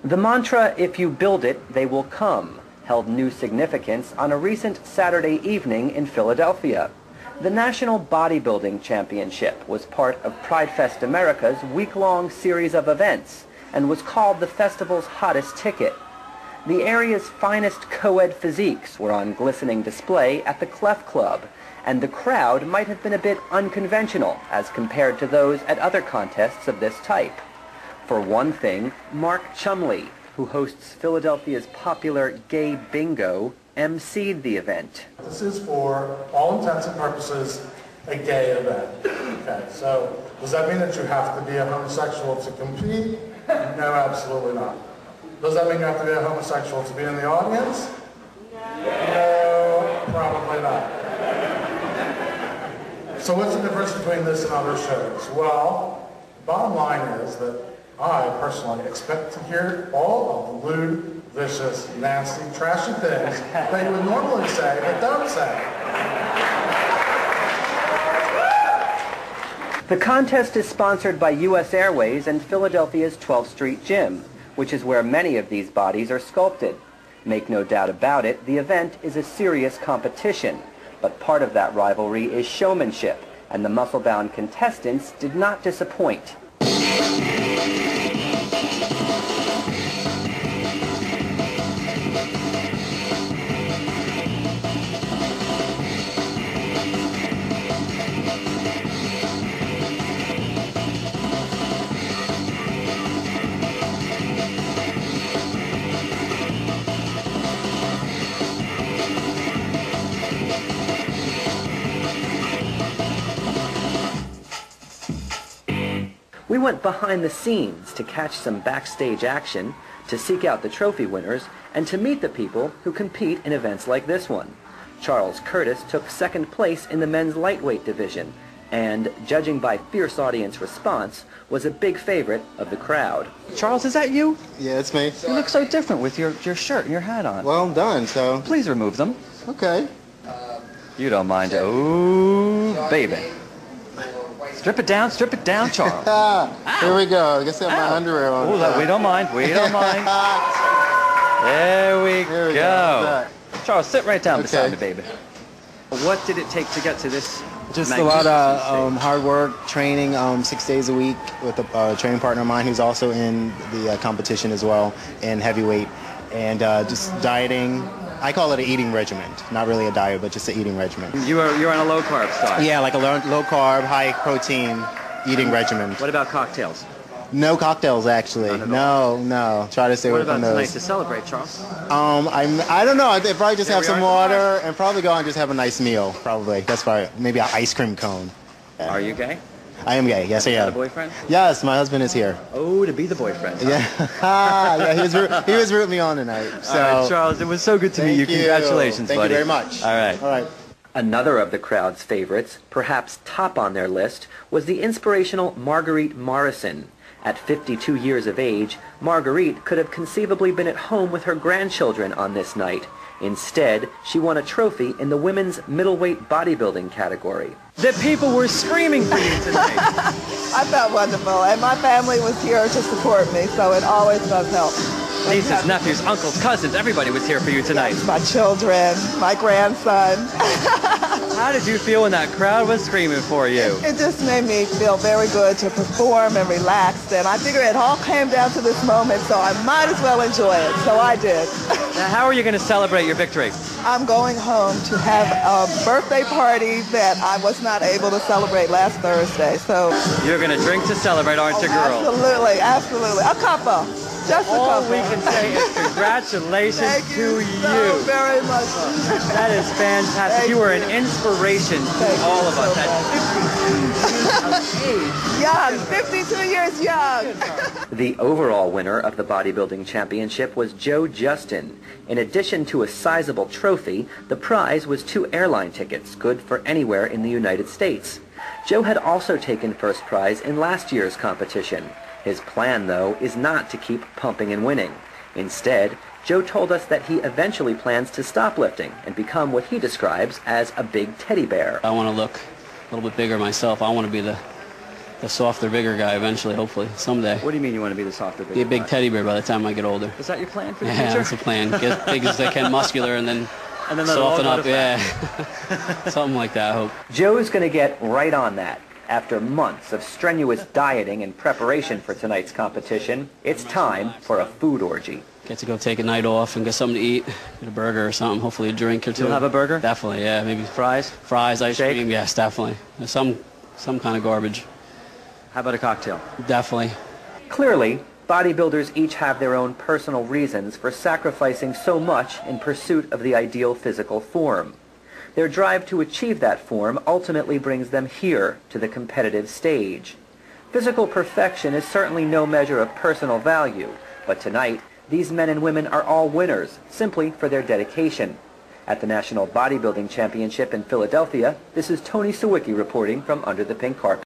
The mantra, "If you build it, they will come," held new significance on a recent Saturday evening in Philadelphia. The National Bodybuilding Championship was part of Pride Fest America's week-long series of events and was called the festival's hottest ticket. The area's finest co-ed physiques were on glistening display at the Clef Club, and the crowd might have been a bit unconventional as compared to those at other contests of this type. For one thing, Mark Chumley, who hosts Philadelphia's popular Gay Bingo, emceed the event. This is, for all intents and purposes, a gay event. Okay, so does that mean that you have to be a homosexual to compete? No, absolutely not. Does that mean you have to be a homosexual to be in the audience? No, probably not. So what's the difference between this and other shows? Well, bottom line is that I personally expect to hear all of the lewd, vicious, nasty, trashy things that you would normally say but don't say. The contest is sponsored by U.S. Airways and Philadelphia's 12th Street Gym, which is where many of these bodies are sculpted. Make no doubt about it, the event is a serious competition, but part of that rivalry is showmanship, and the muscle-bound contestants did not disappoint. We went behind the scenes to catch some backstage action, to seek out the trophy winners, and to meet the people who compete in events like this one. Charles Curtis took second place in the men's lightweight division, and, judging by fierce audience response, was a big favorite of the crowd. Charles, is that you? Yeah, it's me. You look so different with your shirt and your hat on. Well, I'm done, so... Please remove them. Okay. You don't mind. Ooh, baby. Strip it down, Charles. Here we go. I guess I have my underwear on. Oh, we don't mind. There we go. Charles, sit right down beside me, baby. What did it take to get to this? Just a lot of hard work, training 6 days a week with a training partner of mine who's also in the competition as well, in heavyweight, and just dieting. I call it an eating regimen. Not really a diet, but just an eating regimen. You're on a low-carb style? Yeah, like a low-carb, high-protein eating regimen. What about cocktails? No cocktails, actually. No. Try to stay away from those. What about tonight to celebrate, Charles? I don't know. I'd probably just have some water and probably go and just have a nice meal, probably. That's probably, maybe an ice cream cone. Yeah. Are you gay? I am gay, yes I am. A boyfriend? Yes, my husband is here. Oh, to be the boyfriend. Huh? Yeah, yeah, he was rooting me on tonight. So. All right, Charles, it was so good to meet you. Congratulations, buddy. Thank you very much. All right. All right. Another of the crowd's favorites, perhaps top on their list, was the inspirational Marguerite Morrison. At 52 years of age, Marguerite could have conceivably been at home with her grandchildren on this night. Instead, she won a trophy in the women's middleweight bodybuilding category. The people were screaming for you tonight. I felt wonderful, and my family was here to support me, so it always does help. Nieces, nephews, uncles, cousins, everybody was here for you tonight. Yes, my children, my grandson. How did you feel when that crowd was screaming for you? It just made me feel very good to perform and relaxed, and I figure it all came down to this moment, so I might as well enjoy it, so I did. Now, how are you going to celebrate your victory? I'm going home to have a birthday party that I was not able to celebrate last Thursday, so... You're going to drink to celebrate, aren't you, girl? Absolutely. A couple. Just a couple. All we can say is congratulations Thank you to so very much. That is fantastic. You were an inspiration to all of us at 52 years of age. Young, 52 years young. The overall winner of the bodybuilding championship was Joe Justin. In addition to a sizable trophy, the prize was 2 airline tickets, good for anywhere in the United States. Joe had also taken first prize in last year's competition. His plan, though, is not to keep pumping and winning. Instead, Joe told us that he eventually plans to stop lifting and become what he describes as a big teddy bear. I want to look a little bit bigger myself. I want to be the the softer, bigger guy eventually, hopefully, someday. What do you mean you want to be the softer, bigger Be a big guy? teddy bear by the time I get older. Is that your plan for the Yeah, future? that's the plan. Get big as I can, muscular, and then And then let it all soften go up. to Yeah, fat. something like that, I hope. Joe's going to get right on that. After months of strenuous dieting in preparation for tonight's competition, it's time for a food orgy. Get to go take a night off and get something to eat, get a burger or something, hopefully a drink or two. You'll have a burger? Definitely, yeah, maybe Fries? fries, ice Shake? cream, yes, definitely. Some kind of garbage, How about a cocktail? definitely. Clearly, bodybuilders each have their own personal reasons for sacrificing so much in pursuit of the ideal physical form. Their drive to achieve that form ultimately brings them here to the competitive stage. Physical perfection is certainly no measure of personal value, but tonight, these men and women are all winners, simply for their dedication. At the National Bodybuilding Championship in Philadelphia, this is Tony Sawicki reporting from under the pink carpet.